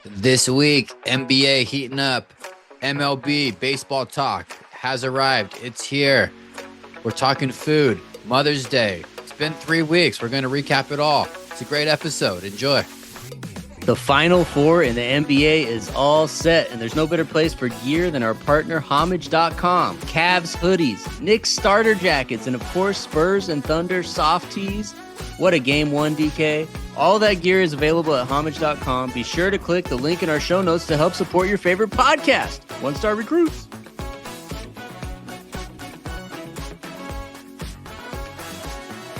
This week, NBA heating up. MLB baseball talk has arrived. It's here. We're talking food. Mother's Day. It's been 3 weeks. We're going to recap it all. It's a great episode. Enjoy. The Final Four in the NBA is all set, and there's no better place for gear than our partner Homage.com. Cavs hoodies, Knicks starter jackets, and of course Spurs and Thunder soft tees. What a game one, DK. All that gear is available at Homage.com. Be sure to click the link in our show notes to help support your favorite podcast, One Star Recruits.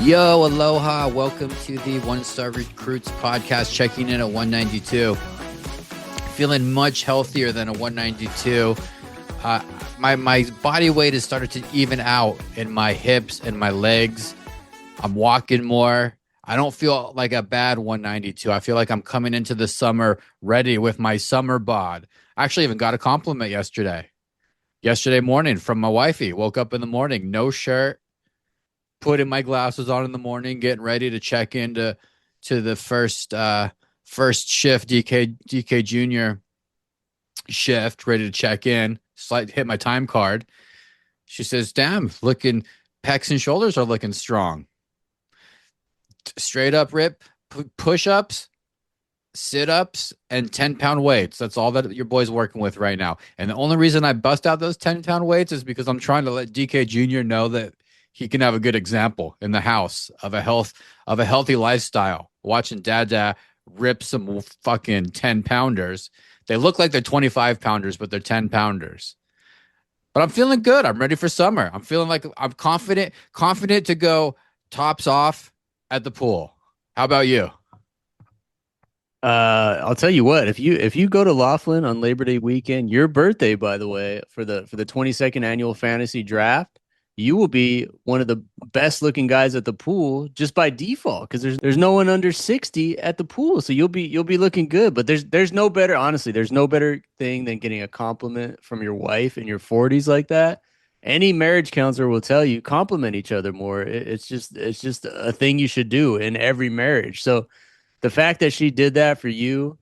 Yo, aloha. Welcome to the One Star Recruits podcast, checking in at 192. Feeling much healthier than a 192. My body weight has started to even out in my hips and my legs. I'm walking more. I don't feel like a bad 192. I feel like I'm coming into the summer ready with my summer bod. I actually even got a compliment yesterday. Yesterday morning from my wifey. Woke up in the morning, no shirt, putting my glasses on in the morning, getting ready to check into the first shift, DK Junior shift, ready to check in. Hit my time card. She says, "Damn, looking pecs and shoulders are looking strong." Straight up, Rip, push-ups, sit-ups, and 10-pound weights. That's all that your boy's working with right now. And the only reason I bust out those 10-pound weights is because I'm trying to let DK Jr. know that he can have a good example in the house of a healthy lifestyle. Watching Dada rip some fucking 10-pounders. They look like they're 25-pounders, but they're 10-pounders. But I'm feeling good. I'm ready for summer. I'm feeling like I'm confident to go tops off at the pool. How about you? I'll tell you what, if you go to Laughlin on Labor Day weekend, your birthday, by the way, for the 22nd annual fantasy draft, you will be one of the best looking guys at the pool just by default, because there's no one under 60 at the pool. So you'll be looking good. But there's no better, honestly, there's no better thing than getting a compliment from your wife in your 40s like that. Any marriage counselor will tell you compliment each other more. It's just a thing you should do in every marriage. So the fact that she did that for you,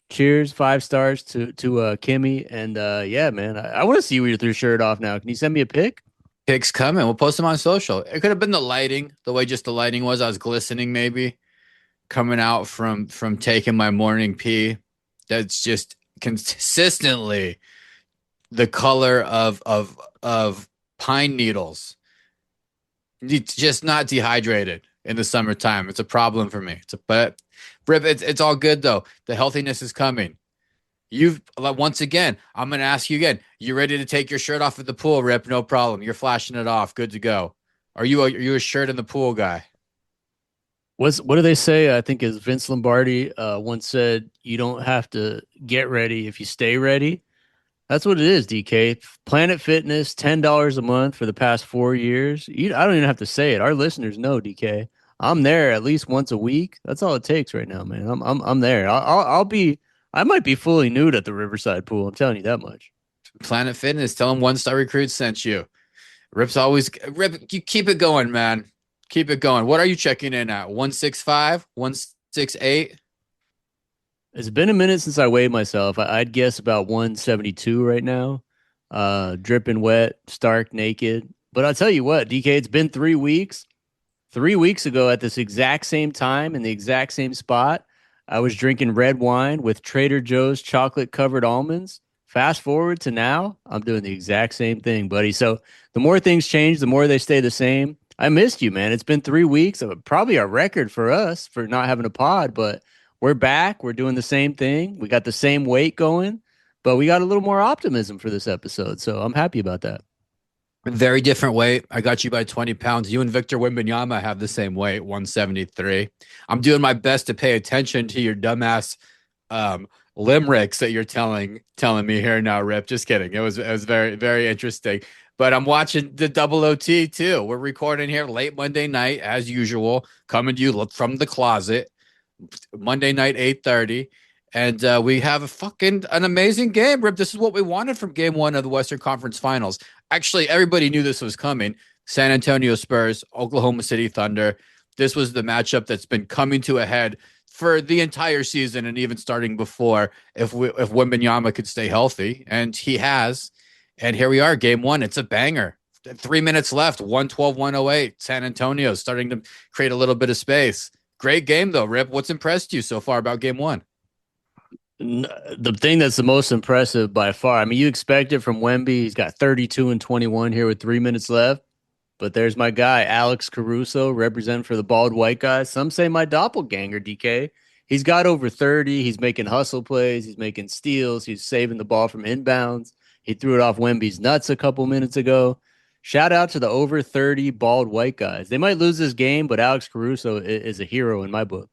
cheers, 5 stars to Kimmy. And yeah, man, I want to see you with your shirt off now. Can you send me a pic? Pics coming. We'll post them on social. It could have been the lighting, the way just the lighting was. I was glistening maybe coming out from taking my morning pee. That's just consistently the color of pine needles. It's just not dehydrated in the summertime. It's a problem for me. But Rip, it's all good though. The healthiness is coming. Once again, I'm going to ask you again. You ready to take your shirt off at the pool, Rip? No problem. You're flashing it off. Good to go. Are you a shirt in the pool guy? What do they say? I think as Vince Lombardi once said, you don't have to get ready if you stay ready. That's what it is, DK. Planet Fitness, $10 a month for the past 4 years. I don't even have to say it. Our listeners know, DK. I'm there at least once a week. That's all it takes right now, man. I'm there. I might be fully nude at the Riverside pool. I'm telling you that much. Planet Fitness. Tell them One Star Recruits sent you. Rip. You keep it going, man. Keep it going. What are you checking in at? 165, 168? It's been a minute since I weighed myself. I'd guess about 172 right now. Dripping wet, stark naked. But I'll tell you what, DK, it's been 3 weeks. 3 weeks ago at this exact same time in the exact same spot, I was drinking red wine with Trader Joe's chocolate-covered almonds. Fast forward to now, I'm doing the exact same thing, buddy. So the more things change, the more they stay the same. I missed you, man. It's been 3 weeks. Probably a record for us for not having a pod, but we're back. We're doing the same thing. We got the same weight going, but we got a little more optimism for this episode. So I'm happy about that. Very different weight. I got you by 20 pounds. You and Victor Wembanyama have the same weight, 173. I'm doing my best to pay attention to your dumbass limericks that you're telling me here now, Rip. Just kidding. It was very, very interesting. But I'm watching the double OT too. We're recording here late Monday night, as usual, coming to you from the closet. Monday night, 8:30. And we have an amazing game, Rip. This is what we wanted from game one of the Western Conference Finals. Actually, everybody knew this was coming. San Antonio Spurs, Oklahoma City Thunder. This was the matchup that's been coming to a head for the entire season and even starting before if Wembanyama could stay healthy, and he has. And here we are, game one. It's a banger. 3 minutes left, 112-108. San Antonio starting to create a little bit of space. Great game, though, Rip. What's impressed you so far about game one? The thing that's the most impressive by far, I mean, you expect it from Wemby. He's got 32 and 21 here with 3 minutes left. But there's my guy, Alex Caruso, representing for the bald white guy. Some say my doppelganger, DK. He's got over 30. He's making hustle plays. He's making steals. He's saving the ball from inbounds. He threw it off Wemby's nuts a couple minutes ago. Shout out to the over 30 bald white guys. They might lose this game, but Alex Caruso is a hero in my book.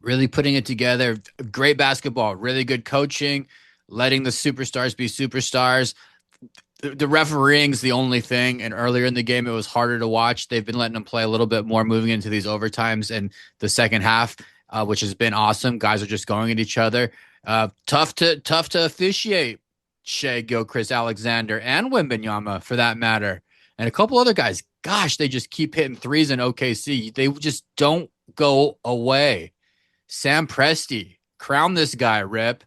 Really putting it together. Great basketball. Really good coaching. Letting the superstars be superstars. The refereeing's the only thing, and earlier in the game it was harder to watch. They've been letting them play a little bit more, moving into these overtimes and the second half, which has been awesome. Guys are just going at each other. Tough to officiate. Shea Gilchrist Alexander and Wembanyama for that matter, and a couple other guys. Gosh, they just keep hitting threes in OKC. They just don't go away. Sam Presti, crown this guy, Rip.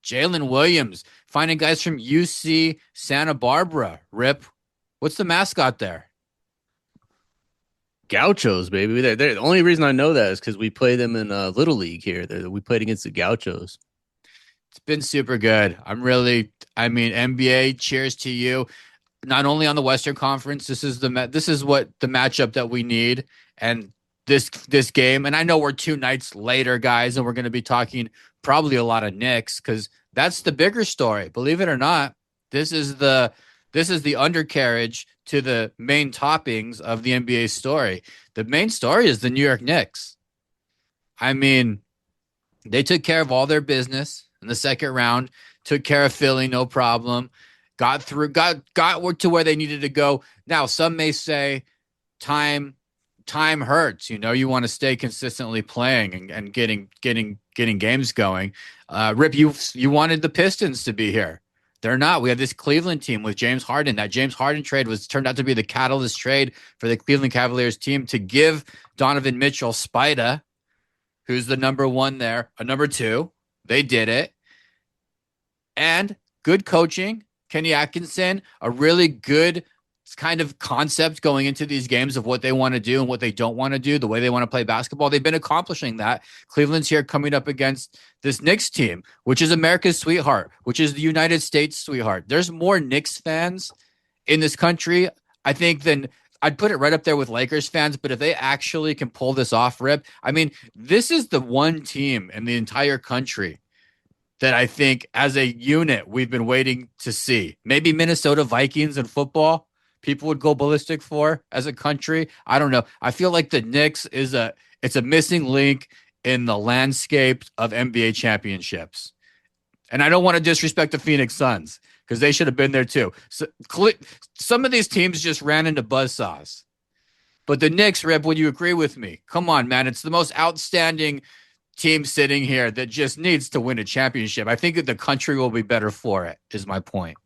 Jalen Williams, finding guys from UC Santa Barbara. Rip, what's the mascot there? Gauchos, baby. They're the only reason I know that is because we play them in Little League here. We played against the Gauchos. It's been super good. NBA, cheers to you. Not only on the Western Conference, this is what the matchup that we need. And this game, and I know we're 2 nights later, guys, and we're going to be talking probably a lot of Knicks because that's the bigger story. Believe it or not, this is the undercarriage to the main toppings of the NBA story. The main story is the New York Knicks. I mean, they took care of all their business in the second round, took care of Philly, no problem, got to where they needed to go. Now, some may say time hurts. You want to stay consistently playing and getting games going. Rip, you wanted the Pistons to be here. They're not. We have this Cleveland team with James Harden. That James Harden trade turned out to be the catalyst trade for the Cleveland Cavaliers team to give Donovan Mitchell Spida, who's the number 1 there, a number 2. They did it. And good coaching. Kenny Atkinson, a really good kind of concept going into these games of what they want to do and what they don't want to do, the way they want to play basketball. They've been accomplishing that. Cleveland's here coming up against this Knicks team, which is America's sweetheart, which is the United States sweetheart. There's more Knicks fans in this country, I think, than I'd put it right up there with Lakers fans. But if they actually can pull this off, Rip, I mean, this is the one team in the entire country that I think as a unit we've been waiting to see. Maybe Minnesota Vikings in football, people would go ballistic for as a country. I don't know. I feel like the Knicks it's a missing link in the landscape of NBA championships. And I don't want to disrespect the Phoenix Suns because they should have been there too. So, some of these teams just ran into buzzsaws. But the Knicks, Rip, would you agree with me? Come on, man. It's the most outstanding team sitting here that just needs to win a championship. I think that the country will be better for it, is my point.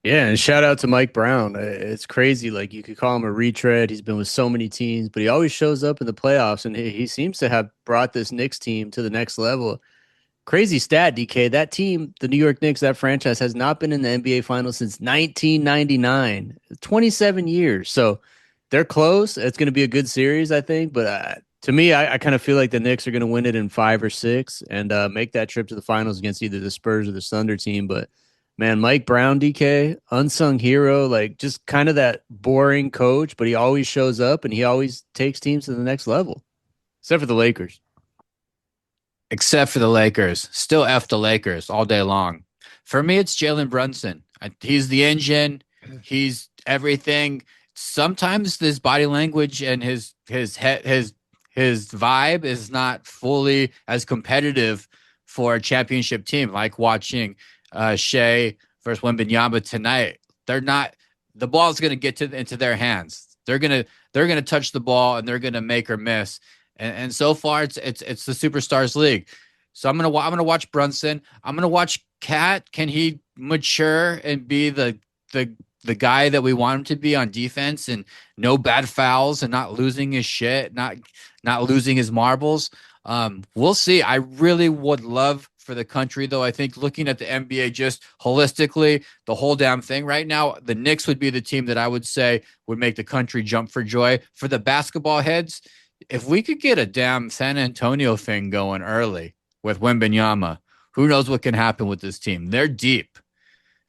Yeah, and shout out to Mike Brown. It's crazy. Like, you could call him a retread. He's been with so many teams, but he always shows up in the playoffs, and he seems to have brought this Knicks team to the next level. Crazy stat, DK. That team, the New York Knicks, that franchise, has not been in the NBA Finals since 1999. 27 years. So they're close. It's going to be a good series, I think. But to me, I kind of feel like the Knicks are going to win it in 5 or 6 and make that trip to the finals against either the Spurs or the Thunder team. But man, Mike Brown, DK, unsung hero, like just kind of that boring coach, but he always shows up and he always takes teams to the next level, except for the Lakers. Except for the Lakers. Still F the Lakers all day long. For me, it's Jalen Brunson. He's the engine. He's everything. Sometimes this body language and his vibe is not fully as competitive for a championship team, like watching Shea versus Wembanyama tonight. They're not. The ball's going to get into their hands. They're gonna touch the ball and they're gonna make or miss. And so far, it's the Superstars League. So I'm gonna watch Brunson. I'm gonna watch Cat. Can he mature and be the the guy that we want him to be on defense and no bad fouls and not losing his shit, not losing his marbles. We'll see. I really would love for the country, though. I think looking at the NBA just holistically, the whole damn thing right now, the Knicks would be the team that I would say would make the country jump for joy. For the basketball heads, if we could get a damn San Antonio thing going early with Wembanyama, who knows what can happen with this team? They're deep.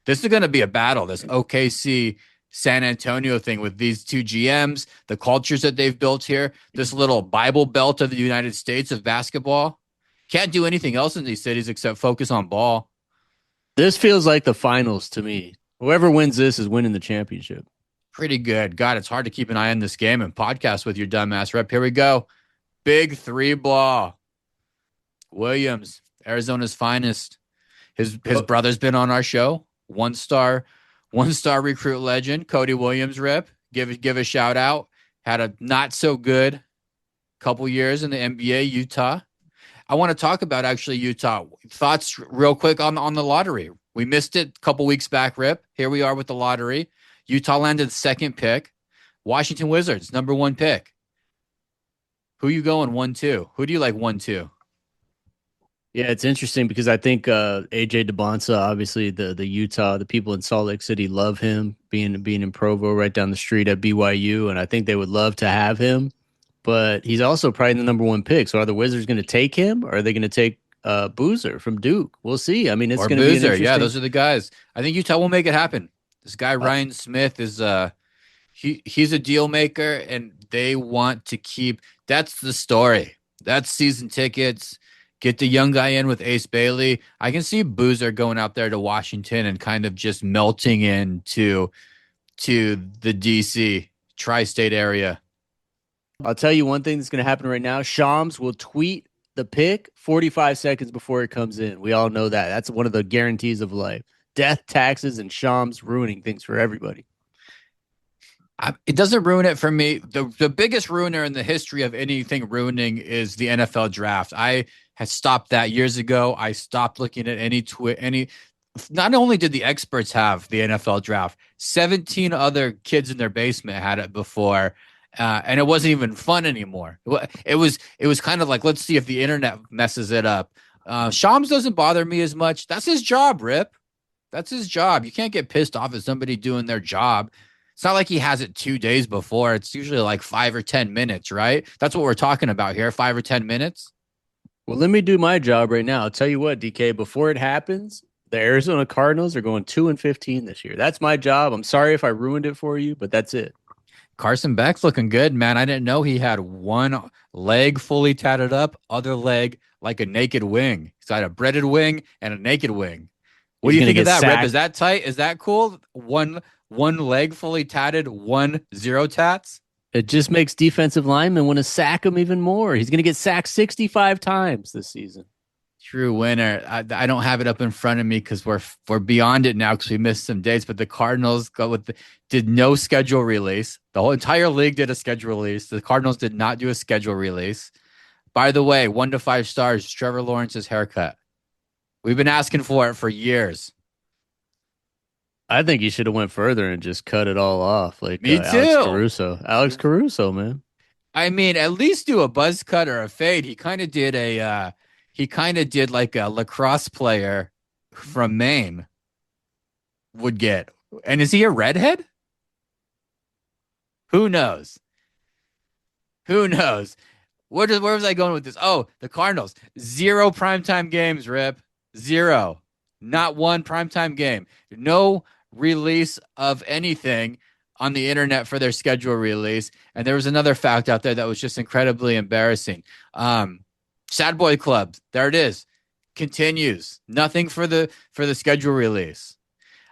This is going to be a battle, this OKC San Antonio thing with these two GMs, the cultures that they've built here, this little Bible Belt of the United States of basketball. Can't do anything else in these cities except focus on ball. This feels like the finals to me. Whoever wins this is winning the championship. Pretty good. God, it's hard to keep an eye on this game and podcast with your dumbass rep. Here we go. Big three ball. Williams, Arizona's finest. His brother's been on our show. One star recruit legend, Cody Williams rep. Give a shout out. Had a not so good couple years in the NBA, Utah. I want to talk about actually Utah. Thoughts real quick on the lottery. We missed it a couple weeks back, Rip. Here we are with the lottery. Utah landed second pick. Washington Wizards, number 1 pick. Who you going 1-2? Who do you like 1-2? Yeah, it's interesting because I think AJ DeBonsa, obviously the Utah, the people in Salt Lake City love him being in Provo right down the street at BYU, and I think they would love to have him. But he's also probably the number 1 pick. So are the Wizards going to take him, or are they going to take Boozer from Duke? We'll see. I mean, it's going to be an interesting... Yeah, those are the guys. I think Utah will make it happen. This guy Ryan Smith is he's a deal maker, and they want to keep. That's the story. That's season tickets. Get the young guy in with Ace Bailey. I can see Boozer going out there to Washington and kind of just melting into the DC tri-state area. I'll tell you one thing that's going to happen right now. Shams will tweet the pick 45 seconds before it comes in. We all know that. That's one of the guarantees of life. Death, taxes, and Shams ruining things for everybody. It doesn't ruin it for me. The biggest ruiner in the history of anything ruining is the NFL draft. I had stopped that years ago. I stopped looking at any. Not only did the experts have the NFL draft, 17 other kids in their basement had it before. And it wasn't even fun anymore. It was kind of like, let's see if the internet messes it up. Shams doesn't bother me as much. That's his job, Rip. That's his job. You can't get pissed off at somebody doing their job. It's not like he has it 2 days before. It's usually like 5 or 10 minutes, right? That's what we're talking about here, 5 or 10 minutes. Well, let me do my job right now. I'll tell you what, DK, before it happens, the Arizona Cardinals are going 2-15 this year. That's my job. I'm sorry if I ruined it for you, but that's it. Carson Beck's looking good, man. I didn't know he had one leg fully tatted up, other leg like a naked wing. He's got a breaded wing and a naked wing. What do you think of that, Rip? Is that tight? Is that cool? One leg fully tatted, 0 tats? It just makes defensive linemen want to sack him even more. He's going to get sacked 65 times this season. True winner. I don't have it up in front of me because we're beyond it now because we missed some dates. But the Cardinals did no schedule release. The whole entire league did a schedule release. The Cardinals did not do a schedule release. By the way, 1 to 5 stars. Trevor Lawrence's haircut. We've been asking for it for years. I think he should have went further and just cut it all off, like me too. Alex Caruso, man. I mean, at least do a buzz cut or a fade. He kind of did like a lacrosse player from Maine would get. And is he a redhead? Who knows? Where was I going with this? Oh, the Cardinals. 0 primetime games, Rip. 0. Not 1 primetime game. No release of anything on the internet for their schedule release. And there was another fact out there that was just incredibly embarrassing. Sad Boy Club. There it is. Continues. Nothing for the schedule release.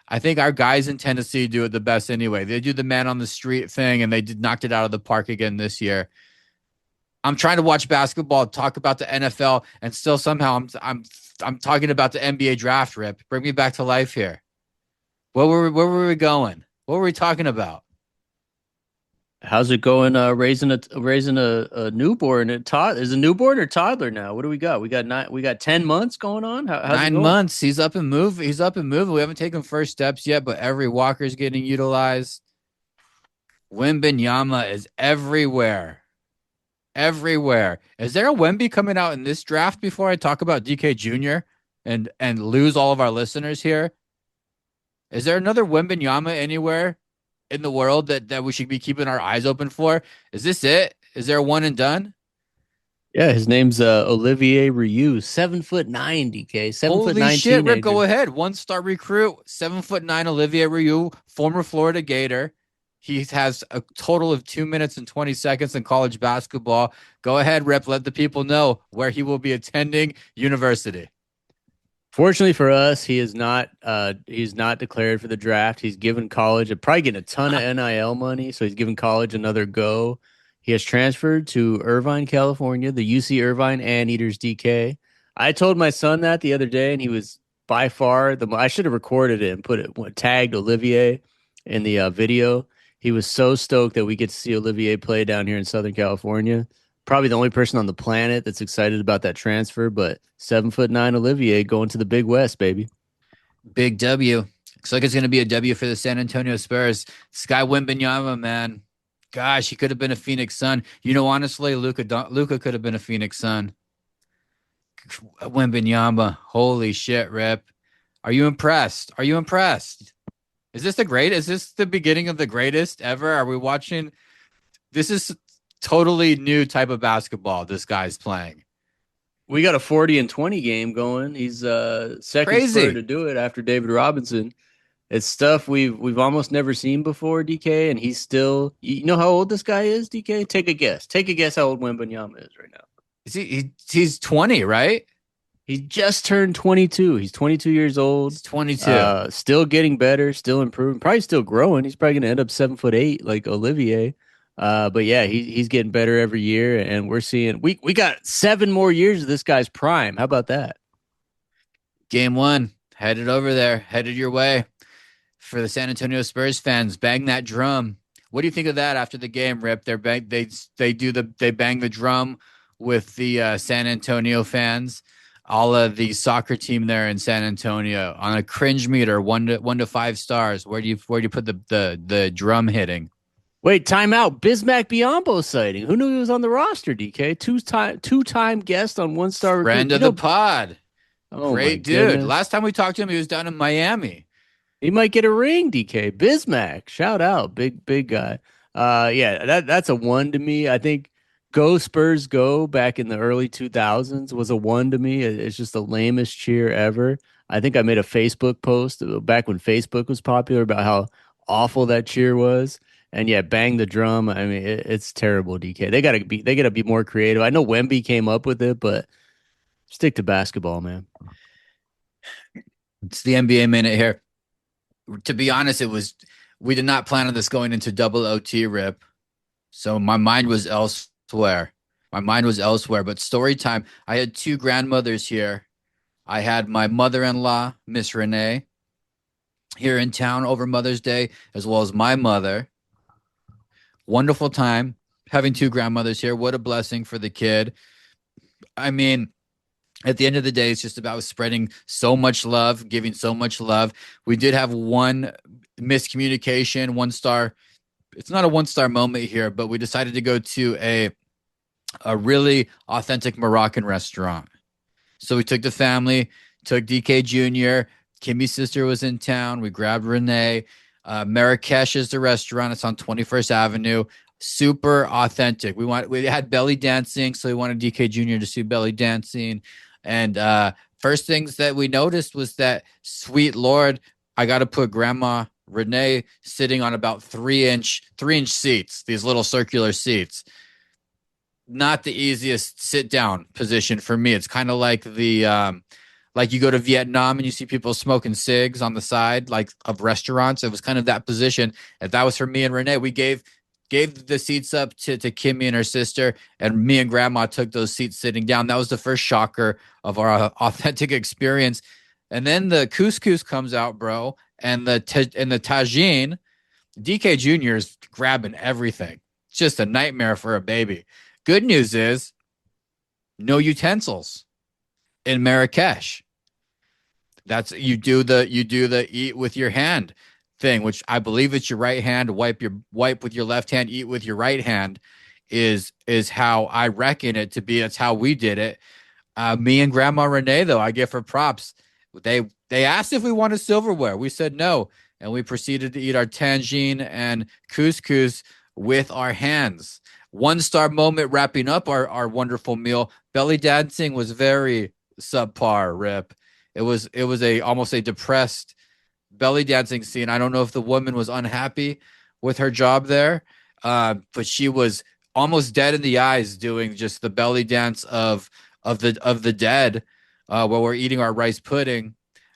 I think our guys in Tennessee do it the best anyway. They do the man on the street thing, and they knocked it out of the park again this year. I'm trying to watch basketball, talk about the NFL, and still somehow I'm talking about the NBA draft, Rip. Bring me back to life here. Where were we going? What were we talking about? How's it going? Raising a newborn. Is a newborn or toddler now? What do we got? We got 10 months going on. How's it Nine going? months. He's up and moving. He's up and moving. We haven't taken first steps yet, but every walker is getting utilized. Wembenyama is everywhere. Everywhere. Is there a Wemby coming out in this draft before I talk about DK Jr. and lose all of our listeners here? Is there another Wembenyama anywhere in the world that we should be keeping our eyes open for? Is this it? Is there a one and done? Yeah, his name's Olivier Ryu, 7'9", DK, 7 foot Holy nine shit, Rip, teenager. go ahead. 1-star recruit, 7'9" Olivier Ryu, former Florida Gator. He has a total of 2 minutes and 20 seconds in college basketball. Go ahead, Rip. Let the people know where he will be attending university. Fortunately for us, he's not declared for the draft. He's given college, probably getting a ton of NIL money, so he's giving college another go. He has transferred to Irvine, California, the UC Irvine Anteaters DK. I told my son that the other day, and he was by far I should have recorded it and tagged Olivier in the video. He was so stoked that we get to see Olivier play down here in Southern California. Probably the only person on the planet that's excited about that transfer, but 7'9" Olivier going to the Big West, baby. Big W. Looks like it's going to be a W for the San Antonio Spurs. Sky Wembenyama, man. Gosh, he could have been a Phoenix Sun. You know, honestly, Luka could have been a Phoenix Sun. Wembenyama, holy shit, Rip. Are you impressed? Are you impressed? Is this the great? Is this the beginning of the greatest ever? Are we watching? This is totally new type of basketball this guy's playing. We got a 40 and 20 game going. He's second spur Crazy. to do it after David Robinson. It's stuff we've almost never seen before, DK, and he's still. You know how old this guy is, DK? Take a guess. Take a guess how old Wembanyama is right now. He's 20, right? He just turned 22. He's 22 years old. He's 22. Still getting better, still improving, probably still growing. He's probably going to end up 7'8" like Olivier. But yeah, he's getting better every year, and we're seeing we got 7 more years of this guy's prime. How about that? Game one, headed over there, headed your way for the San Antonio Spurs fans. Bang that drum. What do you think of that after the game, Rip? They bang the drum with the San Antonio fans. All of the soccer team there in San Antonio on a cringe meter, 1 to 5 stars. Where do you put the drum hitting? Wait, timeout. Bismack Biombo sighting. Who knew he was on the roster? DK, two-time guest on One Star Recruit. Friend of the pod. Oh, great dude. Goodness. Last time we talked to him, he was down in Miami. He might get a ring, DK. Bismack, shout out, big guy. Yeah, that's a one to me. I think Go Spurs Go back in the early 2000s was a one to me. It's just the lamest cheer ever. I think I made a Facebook post back when Facebook was popular about how awful that cheer was. And yeah, bang the drum. I mean, it's terrible, DK. They gotta be more creative. I know Wemby came up with it, but stick to basketball, man. It's the NBA minute here. To be honest, we did not plan on this going into double OT, Rip. So my mind was elsewhere. But story time. I had 2 grandmothers here. I had my mother-in-law, Miss Renee, here in town over Mother's Day, as well as my mother. Wonderful time having 2 grandmothers here. What a blessing for the kid. I mean, at the end of the day, it's just about spreading so much love, giving so much love. We did have one miscommunication, 1 star. It's not a 1-star moment here, but we decided to go to a really authentic Moroccan restaurant. So we took the family, took DK Jr., Kimmy's sister was in town. We grabbed Renee. Marrakesh is the restaurant. It's on 21st Avenue. Super authentic. We had belly dancing, so we wanted DK Jr. to see belly dancing. And first things that we noticed was that, sweet Lord, I got to put Grandma Renee sitting on about 3-inch seats, these little circular seats. Not the easiest sit down position for me. It's kind of like like you go to Vietnam and you see people smoking cigs on the side, like of restaurants. It was kind of that position. If that was for me and Renee, we gave the seats up to Kimmy and her sister, and me and Grandma took those seats sitting down. That was the first shocker of our authentic experience. And then the couscous comes out, bro, and the tagine. DK Jr. is grabbing everything. just a nightmare for a baby. Good news is no utensils in Marrakesh. That's you do the eat with your hand thing, which I believe it's your right hand. Wipe with your left hand, eat with your right hand is how I reckon it to be. That's how we did it. Me and Grandma Renee, though, I give her props. They asked if we wanted silverware. We said no, and we proceeded to eat our tangine and couscous with our hands. One star moment wrapping up our wonderful meal. Belly dancing was very subpar, Rip. It was a almost a depressed belly dancing scene. I don't know if the woman was unhappy with her job there, but she was almost dead in the eyes doing just the belly dance of the dead while we're eating our rice pudding.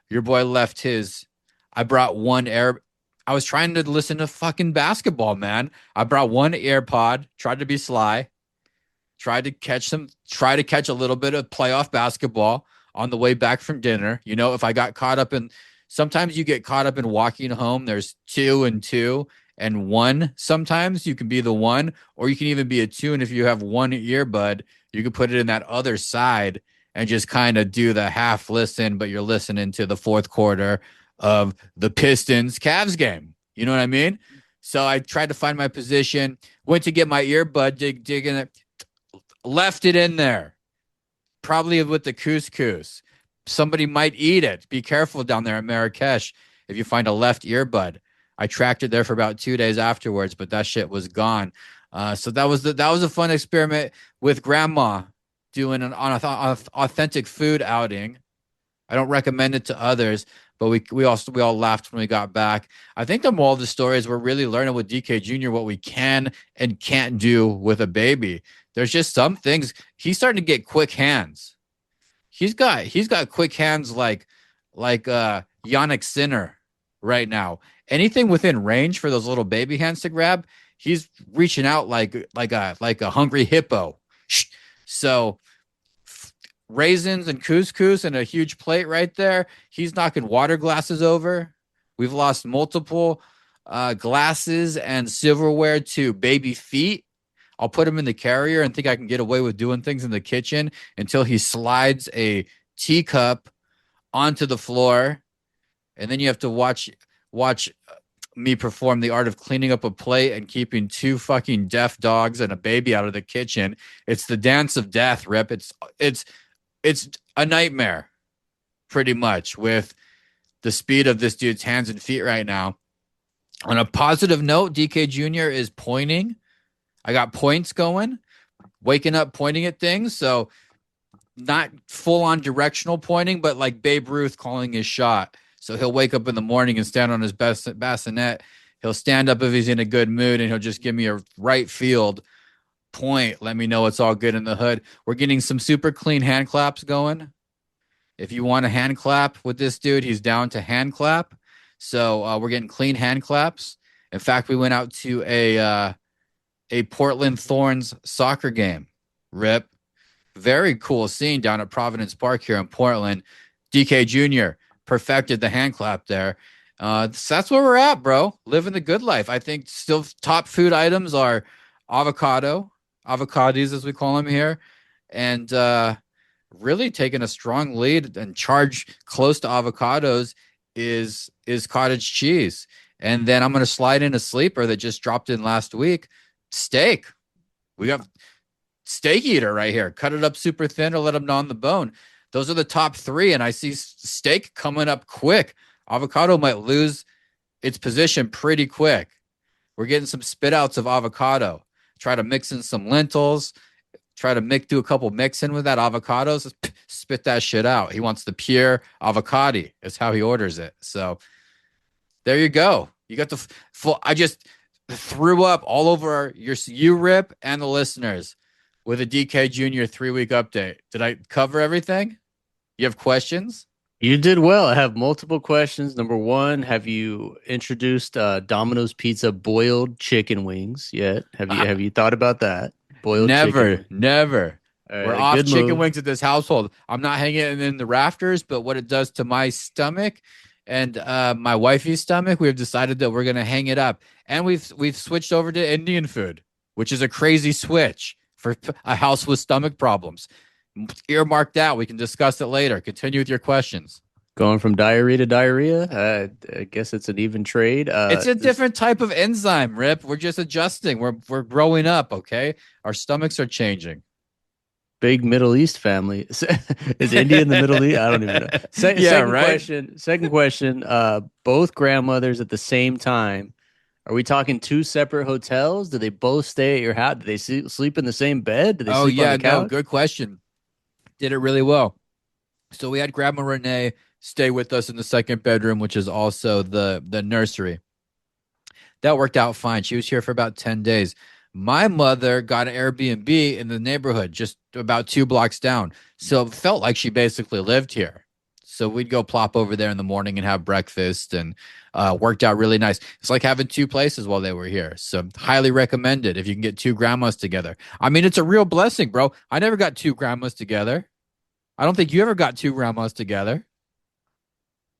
Your boy left his. I brought one air. I was trying to listen to fucking basketball, man. I brought one AirPod, tried to be sly, try to catch a little bit of playoff basketball on the way back from dinner. You know, if I got caught up in, sometimes you get caught up in walking home. There's two and two and one. Sometimes you can be the one, or you can even be a two. And if you have one earbud, you can put it in that other side and just kind of do the half listen, but you're listening to the fourth quarter of the Pistons Cavs game. You know what I mean? So I tried to find my position, went to get my earbud, digging it, left it in there, probably with the couscous. Somebody might eat it. Be careful down there in Marrakesh if you find a left earbud. I tracked it there for about 2 days afterwards, but that shit was gone. So that was a fun experiment with Grandma doing an authentic food outing. I don't recommend it to others, but we all laughed when we got back. I think the moral of the story is we're really learning with DK Jr. what we can and can't do with a baby. There's just some things. He's starting to get quick hands. He's got quick hands like Yannick Sinner right now. Anything within range for those little baby hands to grab, he's reaching out like a hungry hippo. So raisins and couscous and a huge plate right there. He's knocking water glasses over. We've lost multiple glasses and silverware to baby feet. I'll put him in the carrier and think I can get away with doing things in the kitchen until he slides a teacup onto the floor. And then you have to watch me perform the art of cleaning up a plate and keeping two fucking deaf dogs and a baby out of the kitchen. It's the dance of death, Rip. It's a nightmare, pretty much, with the speed of this dude's hands and feet right now. On a positive note, DK Jr. is pointing. I got points going, waking up, pointing at things. So not full on directional pointing, but like Babe Ruth calling his shot. So he'll wake up in the morning and stand on his bassinet. He'll stand up if he's in a good mood, and he'll just give me a right field point. Let me know it's all good in the hood. We're getting some super clean hand claps going. If you want a hand clap with this dude, he's down to hand clap. So we're getting clean hand claps. In fact, we went out to a Portland Thorns soccer game. Rip. Very cool scene down at Providence Park here in Portland. DK Jr. perfected the hand clap there. So that's where we're at, bro. Living the good life. I think still top food items are avocados as we call them here, and really taking a strong lead and charge close to avocados is cottage cheese. And then I'm going to slide in a sleeper that just dropped in last week. Steak. We got steak eater right here. Cut it up super thin or let them gnaw on the bone. Those are the top three, and I see steak coming up quick. Avocado might lose its position pretty quick. We're getting some spit outs of avocado. Try to mix in some lentils. Try to do a couple mix in with that avocados. Spit that shit out. He wants the pure avocado. Is how he orders it. So there you go. You got the full. I just threw up all over you, Rip, and the listeners with a DK Jr. 3-week update. Did I cover everything? You have questions? You did well. I have multiple questions. Number one, have you introduced Domino's Pizza boiled chicken wings yet? Have you thought about that? Boiled Never. Right, We're off chicken wings at this household. I'm not hanging it in the rafters, but what it does to my stomach and my wifey's stomach, we've decided that we're gonna hang it up. And we've switched over to Indian food. which is a crazy switch for a house with stomach problems. Earmark that. We can discuss it later. Continue with your questions. Going from diarrhea to diarrhea. I guess it's an even trade. It's a different type of enzyme, Rip. We're just adjusting. We're growing up, okay? Our stomachs are changing. Big Middle East family. Is India in the Middle East? I don't even know. Second right? question. Second question. Both grandmothers at the same time. Are we talking two separate hotels? Do they both stay at your house? Do they sleep in the same bed? Do they sleep on the couch? No, good question. Did it really well. So we had Grandma Renee stay with us in the second bedroom, which is also the nursery. That worked out fine. She was here for about 10 days. My mother got an Airbnb in the neighborhood, just about 2 blocks down. So it felt like she basically lived here. So we'd go plop over there in the morning and have breakfast, and worked out really nice. It's like having 2 places while they were here. So highly recommended if you can get 2 grandmas together. I mean, it's a real blessing, bro. I never got 2 grandmas together. I don't think you ever got 2 grandmas together.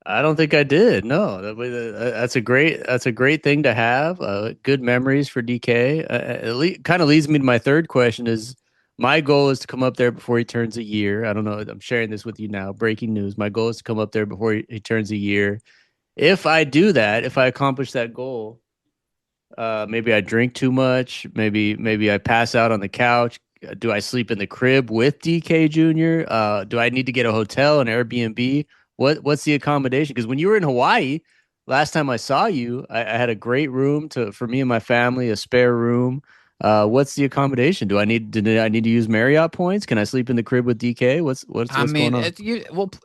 I don't think I did. No, that's a great thing to have. Good memories for DK. Kind of leads me to my third question. Is my goal is to come up there before he turns a year. I don't know. I'm sharing this with you now. Breaking news. My goal is to come up there before he turns a year. If I do that, if I accomplish that goal, maybe I drink too much. Maybe I pass out on the couch. Do I sleep in the crib with DK Jr.? Do I need to get a hotel, an Airbnb? What's the accommodation? Because when you were in Hawaii, last time I saw you, I had a great room for me and my family, a spare room. What's the accommodation? Do I need to use Marriott points? Can I sleep in the crib with DK? What's going on?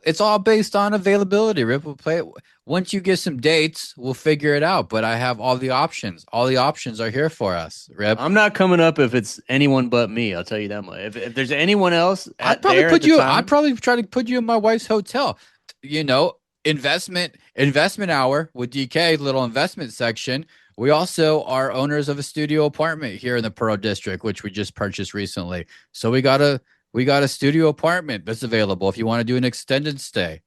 It's all based on availability, Rip. We'll play it. Once you get some dates, we'll figure it out. But I have all the options. All the options are here for us, Rip. I'm not coming up if it's anyone but me. I'll tell you that much. If there's anyone else, I'd probably try to put you in my wife's hotel. Investment hour with DK, little investment section. We also are owners of a studio apartment here in the Pearl District, which we just purchased recently. So we got a studio apartment that's available if you want to do an extended stay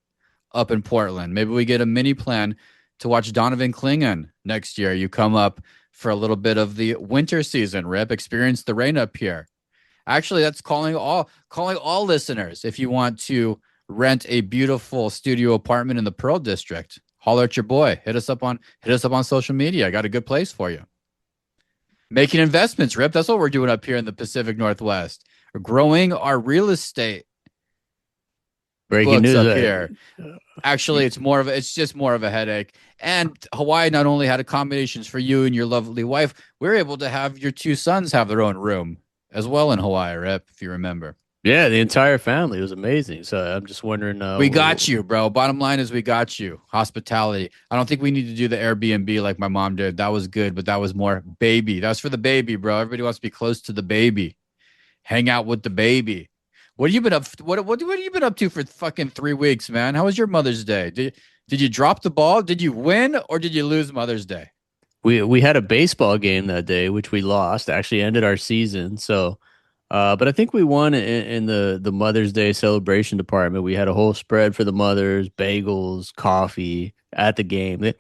up in Portland. Maybe we get a mini plan to watch Donovan Clingan next year. You come up for a little bit of the winter season, Rip. Experience the rain up here. Actually, that's calling all listeners. If you want to rent a beautiful studio apartment in the Pearl District, holler at your boy. Hit us up on social media. I got a good place for you. Making investments, Rip. That's what we're doing up here in the Pacific Northwest. We're growing our real estate. Breaking news up here. Actually, it's just more of a headache. And Hawaii not only had accommodations for you and your lovely wife, we're able to have your 2 sons have their own room as well in Hawaii, Rip, if you remember. Yeah, the entire family. It was amazing. So I'm just wondering. We got you, bro. Bottom line is we got you. Hospitality. I don't think we need to do the Airbnb like my mom did. That was good, but that was more baby. That was for the baby, bro. Everybody wants to be close to the baby. Hang out with the baby. What have you been up? What have you been up to for fucking 3 weeks, man? How was your Mother's Day? Did you drop the ball? Did you win or did you lose Mother's Day? We had a baseball game that day, which we lost. Actually ended our season. So. But I think we won in the Mother's Day celebration department. We had a whole spread for the mothers, bagels, coffee at the game.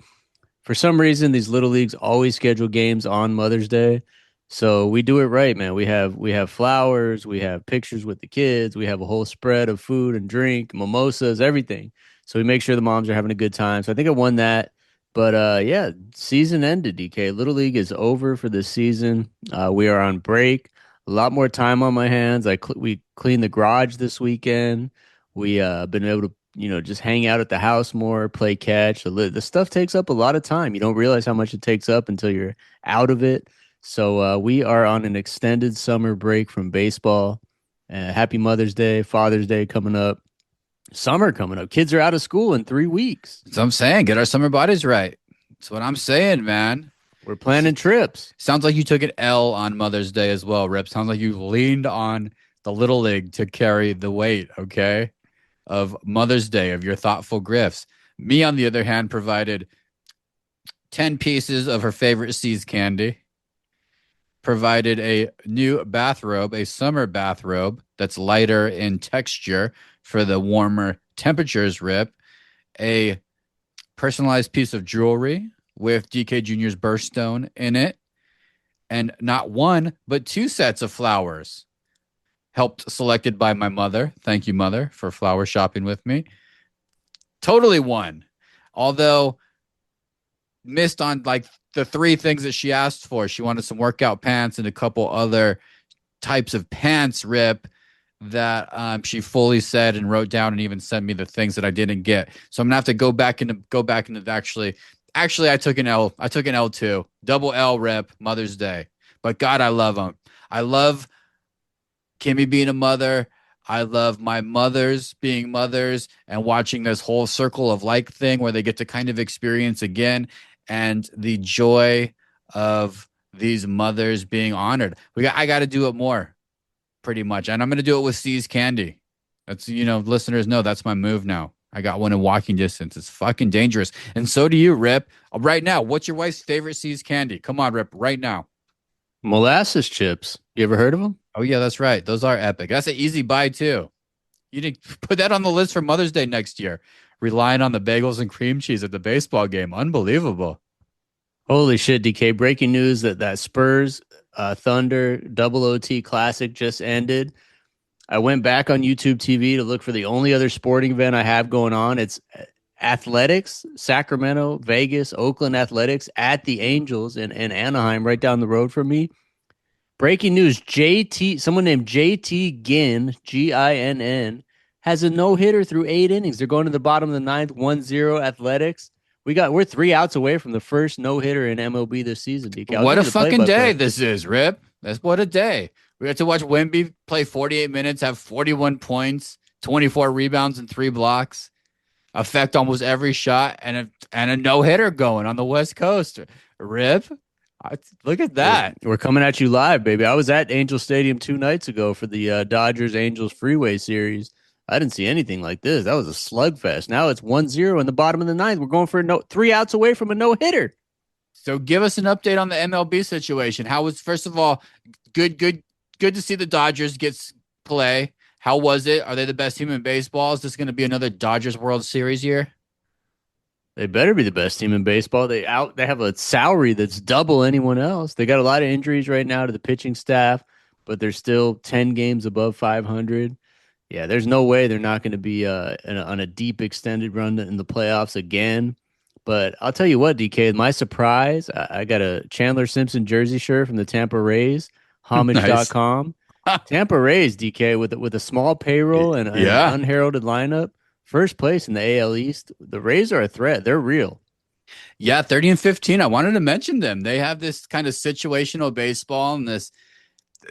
For some reason, these little leagues always schedule games on Mother's Day. So we do it right, man. We have flowers, we have pictures with the kids, we have a whole spread of food and drink, mimosas, everything. So we make sure the moms are having a good time. So I think I won that. But yeah, season ended, DK. Little League is over for this season. We are on break. A lot more time on my hands. We cleaned the garage this weekend. We been able to just hang out at the house more, play catch. The stuff takes up a lot of time. You don't realize how much it takes up until you're out of it. So we are on an extended summer break from baseball. Happy Mother's Day, Father's Day coming up. Summer coming up. Kids are out of school in 3 weeks. That's what I'm saying. Get our summer bodies right. That's what I'm saying, man. We're planning trips. Sounds like you took an L on Mother's Day as well, Rip. Sounds like you leaned on the Little League to carry the weight, okay, of Mother's Day, of your thoughtful gifts. Me, on the other hand, provided 10 pieces of her favorite See's candy, provided a new bathrobe, a summer bathrobe that's lighter in texture for the warmer temperatures, Rip, a personalized piece of jewelry with DK Jr.'s birthstone in it, and not one, but two sets of flowers. Helped selected by my mother. Thank you, mother, for flower shopping with me. Totally won. Although missed on like the three things that she asked for. She wanted some workout pants and a couple other types of pants, Rip, that she fully said and wrote down and even sent me the things that I didn't get. So I'm gonna have to go back into actually I took an L. I took an L too. Double L, Rip, Mother's Day. But God, I love them. I love Kimmy being a mother. I love my mothers being mothers and watching this whole circle of like thing where they get to kind of experience again and the joy of these mothers being honored. I got to do it more, pretty much, and I'm going to do it with C's Candy. That's listeners know that's my move now. I got one in walking distance. It's fucking dangerous, and so do you, Rip. Right now, what's your wife's favorite C's Candy? Come on, Rip, right now. Molasses chips. You ever heard of them? Oh yeah, that's right. Those are epic. That's an easy buy too. You need to put that on the list for Mother's Day next year. Relying on the bagels and cream cheese at the baseball game. Unbelievable. Holy shit, DK. Breaking news that Spurs Thunder Double OT Classic just ended. I went back on YouTube TV to look for the only other sporting event I have going on. It's Athletics, Sacramento, Vegas, Oakland Athletics at the Angels in Anaheim, right down the road from me. Breaking news, someone named JT Ginn, Ginn, has a no-hitter through 8 innings. They're going to the bottom of the ninth, 1-0 Athletics. We're 3 outs away from the first no-hitter in MLB this season, DK. What a fucking day this is, Rip. That's what a day. We got to watch Wemby play 48 minutes, have 41 points, 24 rebounds, and 3 blocks, affect almost every shot, and a no-hitter going on the West Coast. Rip, look at that. We're coming at you live, baby. I was at Angel Stadium 2 nights ago for the Dodgers-Angels Freeway Series. I didn't see anything like this. That was a slugfest. Now it's 1-0 in the bottom of the ninth. We're going for 3 outs away from a no-hitter. So give us an update on the MLB situation. How was, first of all, good to see the Dodgers get play. How was it? Are they the best team in baseball? Is this going to be another Dodgers World Series year? They better be the best team in baseball. They have a salary that's double anyone else. They got a lot of injuries right now to the pitching staff, but they're still 10 games above 500. Yeah, there's no way they're not going to be on a deep extended run in the playoffs again. But I'll tell you what, DK, my surprise, I got a Chandler Simpson jersey shirt from the Tampa Rays, homage.com. Nice. Tampa Rays, DK, with a small payroll and an unheralded lineup, first place in the AL East. The Rays are a threat. They're real. Yeah, 30-15. I wanted to mention them. They have this kind of situational baseball and this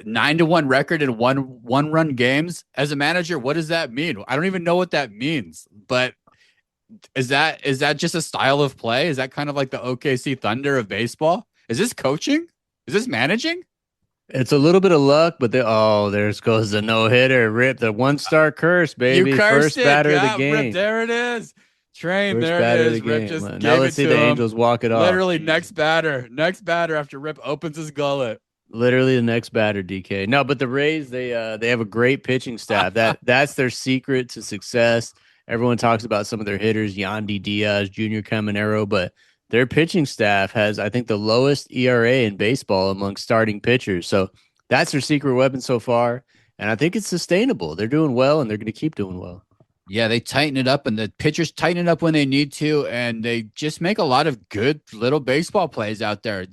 9-1 record in one-run games. As a manager, what does that mean? I don't even know what that means. But is that just a style of play? Is that kind of like the OKC Thunder of baseball? Is this coaching? Is this managing? It's a little bit of luck, but there goes the no-hitter. Rip, the one-star curse, baby. You cursed First batter of the game. Rip, there it is. Train, First there it is. Rip just now let's see the Angels walk it off. Literally next batter after Rip opens his gullet. Literally the next batter, DK. No, but the Rays, they have a great pitching staff. That's their secret to success. Everyone talks about some of their hitters, Yandy Diaz, Junior Caminero, but their pitching staff has, I think, the lowest ERA in baseball among starting pitchers. So that's their secret weapon so far, and I think it's sustainable. They're doing well, and they're going to keep doing well. Yeah, they tighten it up, and the pitchers tighten it up when they need to, and they just make a lot of good little baseball plays out there,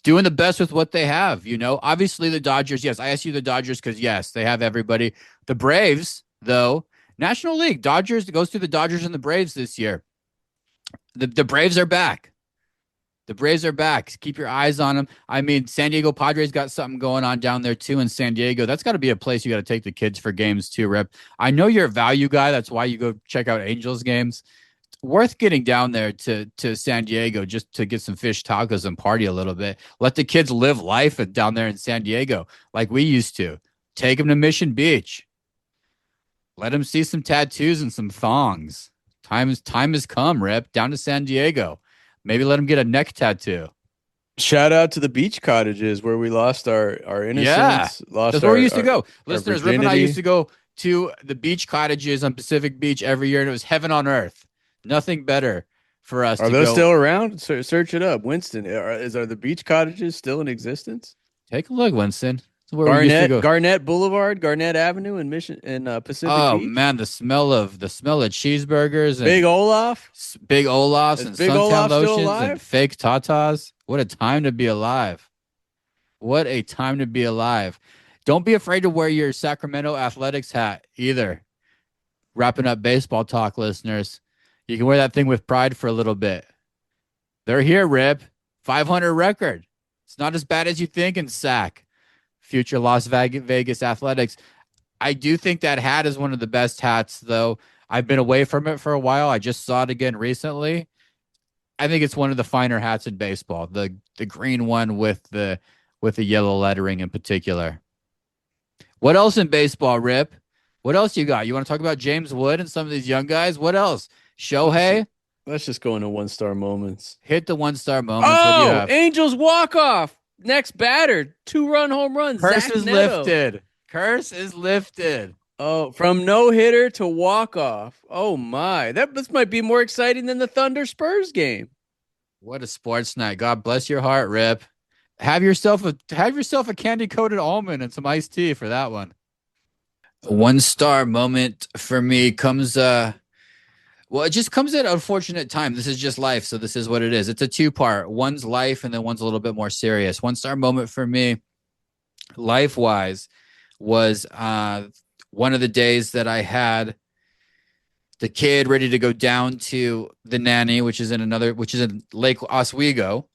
doing the best with what they have. Obviously the Dodgers. Yes, I asked you the Dodgers because yes, they have everybody. The Braves, though, National League Dodgers goes through the Dodgers and the Braves this year. The Braves are back. The Braves are back. Keep your eyes on them. I mean, San Diego Padres got something going on down there, too, in San Diego. That's got to be a place you got to take the kids for games, too, Rip. I know you're a value guy. That's why you go check out Angels games. It's worth getting down there to San Diego just to get some fish tacos and party a little bit. Let the kids live life down there in San Diego like we used to. Take them to Mission Beach. Let them see some tattoos and some thongs. Time has come, Rip. Down to San Diego. Maybe let him get a neck tattoo. Shout out to the beach cottages where we lost our innocence. Yeah, that's where we used to go. Listeners, Rip and I used to go to the beach cottages on Pacific Beach every year, and it was heaven on earth. Nothing better for us. Are those still around? Search it up. Winston, are the beach cottages still in existence? Take a look, Winston. It's where we used to go. Garnett Boulevard, Garnett Avenue in Mission in Pacific Oh Beach. man, the smell of cheeseburgers and Big Olaf. Big Olaf's Is and Big suntan Olaf still lotions and alive? fake tatas. What a time to be alive. What a time to be alive. Don't be afraid to wear your Sacramento Athletics hat either. Wrapping up baseball talk, listeners. You can wear that thing with pride for a little bit. They're here, Rip. 500 record. It's not as bad as you think in SAC. Future Las Vegas Athletics. I do think that hat is one of the best hats, though. I've been away from it for a while. I just saw it again recently. I think it's one of the finer hats in baseball. The green one with the yellow lettering in particular. What else in baseball, Rip? What else you got? You want to talk about James Wood and some of these young guys? What else? Shohei? Let's just go into 1-star moments. Hit the 1-star moments. What do you have? Angels walk-off. Next batter, 2-run home run. Curse Zach is Neto. lifted. Curse is lifted. Oh, from no-hitter to walk-off. Oh, my. This might be more exciting than the Thunder-Spurs game. What a sports night. God bless your heart, Rip. Have yourself a candy-coated almond and some iced tea for that one. A 1-star moment for me comes it just comes at an unfortunate time. This is just life, so this is what it is. It's a 2-part. One's life, and then one's a little bit more serious. 1-star moment for me, life-wise, was one of the days that I had the kid ready to go down to the nanny, which is in Lake Oswego.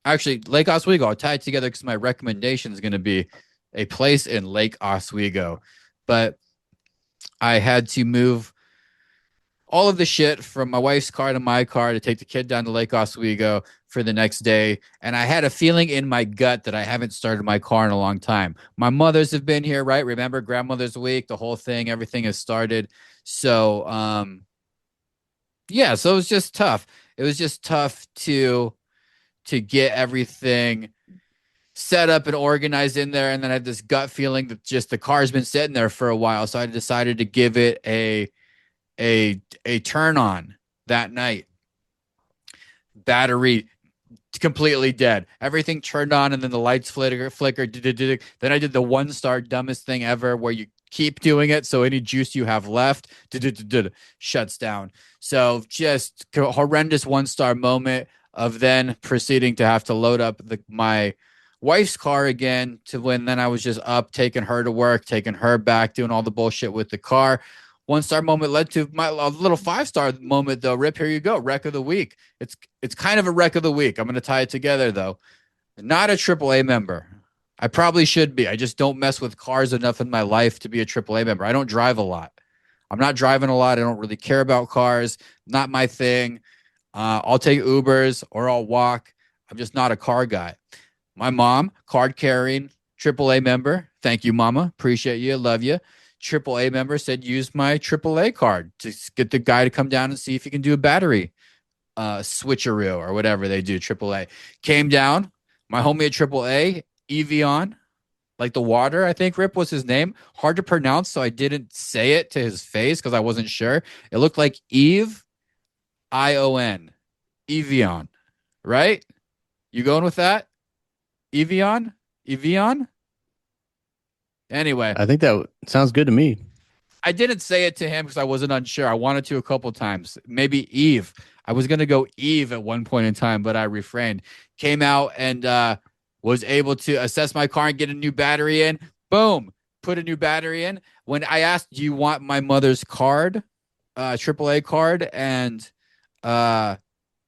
Actually, Lake Oswego, I'll tie it together because my recommendation is going to be a place in Lake Oswego. But I had to move all of the shit from my wife's car to my car to take the kid down to Lake Oswego for the next day. And I had a feeling in my gut that I haven't started my car in a long time. My mothers have been here, right? Remember Grandmother's Week, the whole thing, everything has started. So, so it was just tough. It was just tough to get everything set up and organized in there. And then I had this gut feeling that just the car's been sitting there for a while. So I decided to give it a turn on that night. Battery completely dead. Everything turned on and then the lights flickered. Then I did the 1-star dumbest thing ever where you keep doing it. So any juice you have left shuts down. So just horrendous 1-star moment of then proceeding to have to load up my wife's car again to when then I was just up taking her to work, taking her back, doing all the bullshit with the car. 1-star moment led to my little 5-star moment though. Rip, here you go. Wreck of the week. It's kind of a wreck of the week. I'm going to tie it together though. Not a AAA member. I probably should be. I just don't mess with cars enough in my life to be a AAA member. I don't drive a lot. I'm not driving a lot. I don't really care about cars. Not my thing. I'll take Ubers or I'll walk. I'm just not a car guy. My mom, card carrying, AAA member. Thank you, Mama. Appreciate you. Love you. AAA member said use my AAA card to get the guy to come down and see if he can do a battery switcheroo or whatever they do. AAA came down. My homie at AAA, Evian, like the water, I think Rip was his name. Hard to pronounce, so I didn't say it to his face because I wasn't sure. It looked like Eve, I-O-N, Evian, right? You going with that? Evian? Anyway. I think that sounds good to me. I didn't say it to him because I wasn't unsure. I wanted to a couple times. Maybe Eve. I was going to go Eve at one point in time, but I refrained. Came out and was able to assess my car and get a new battery in. Boom. Put a new battery in. When I asked, do you want my mother's card, AAA card, and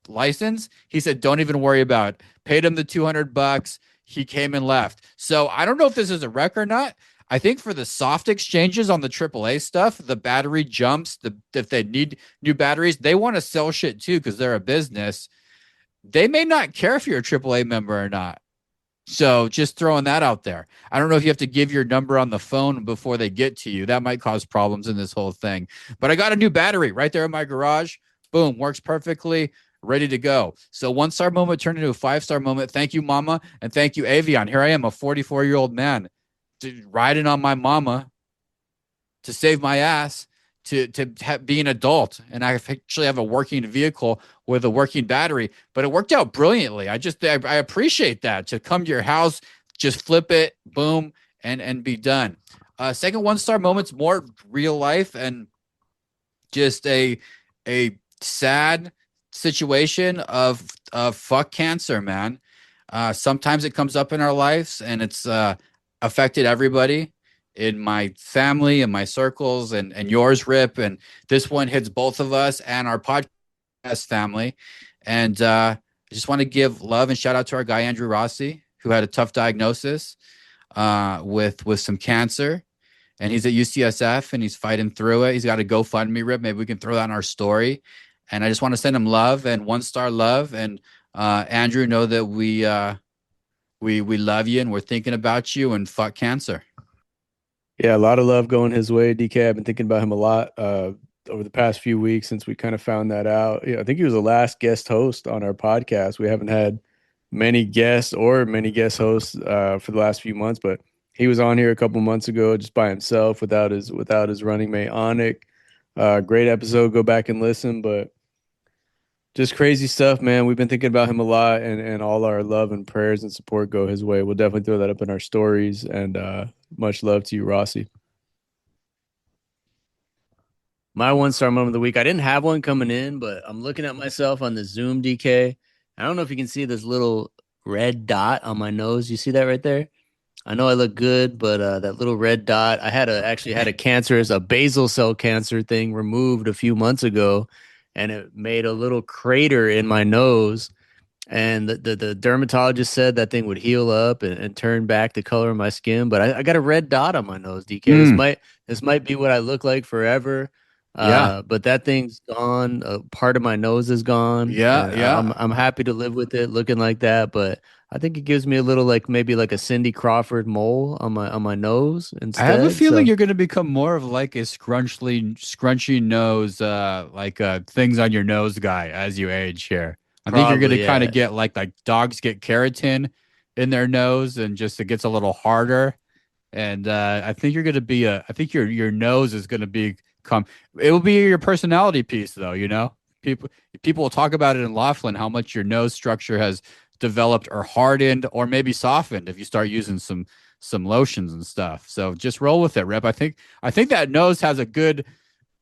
license? He said, don't even worry about it. Paid him the $200. He came and left. So I don't know if this is a wreck or not. I think for the soft exchanges on the AAA stuff, the battery jumps, if they need new batteries, they want to sell shit too because they're a business. They may not care if you're a AAA member or not. So just throwing that out there. I don't know if you have to give your number on the phone before they get to you. That might cause problems in this whole thing. But I got a new battery right there in my garage. Boom, works perfectly. Ready to go. So 1-star moment turned into a 5-star moment. Thank you, Mama. And thank you, Avion. Here I am, a 44-year-old man riding on my mama to save my ass to be an adult. And I actually have a working vehicle with a working battery, but it worked out brilliantly. I appreciate that to come to your house, just flip it, boom, and be done. Second 1-star moments, more real life and just a sad situation of fuck cancer, man. Sometimes it comes up in our lives and it's affected everybody in my family and my circles and yours, Rip. And this one hits both of us and our podcast family. And I just want to give love and shout out to our guy Andrew Rossi, who had a tough diagnosis with some cancer. And he's at UCSF and he's fighting through it. He's got a GoFundMe, Rip. Maybe we can throw that in our story. And I just want to send him love and 1-star love. And Andrew, know that we love you and we're thinking about you, and fuck cancer. Yeah, a lot of love going his way, DK. I've been thinking about him a lot over the past few weeks since we kind of found that out. I think he was the last guest host on our podcast. We haven't had many guests hosts for the last few months, but he was on here a couple months ago just by himself without his running mate Onik. Great episode. Go back and listen, but just crazy stuff, man. We've been thinking about him a lot, and all our love and prayers and support go his way. We'll definitely throw that up in our stories, and much love to you, Rossi. My 1-star moment of the week. I didn't have one coming in, but I'm looking at myself on the Zoom, DK. I don't know if you can see this little red dot on my nose. You see that right there? I know I look good, but that little red dot, I actually had a basal cell cancer thing removed a few months ago, and it made a little crater in my nose. And the dermatologist said that thing would heal up and turn back the color of my skin. But I got a red dot on my nose, DK. This might be what I look like forever. But that thing's gone. Part of my nose is gone. I'm happy to live with it looking like that, but I think it gives me a little maybe a Cindy Crawford mole on my nose instead. I have a feeling you're going to become more of like a scrunchy nose, things on your nose guy as you age here. I think you're going to kind of get like dogs get keratin in their nose, and just it gets a little harder. And I think you're going to be I think your nose is going to become. It will be your personality piece, though. People will talk about it in Laughlin how much your nose structure has developed or hardened or maybe softened if you start using some lotions and stuff. So just roll with it, Rep. I think that nose has a good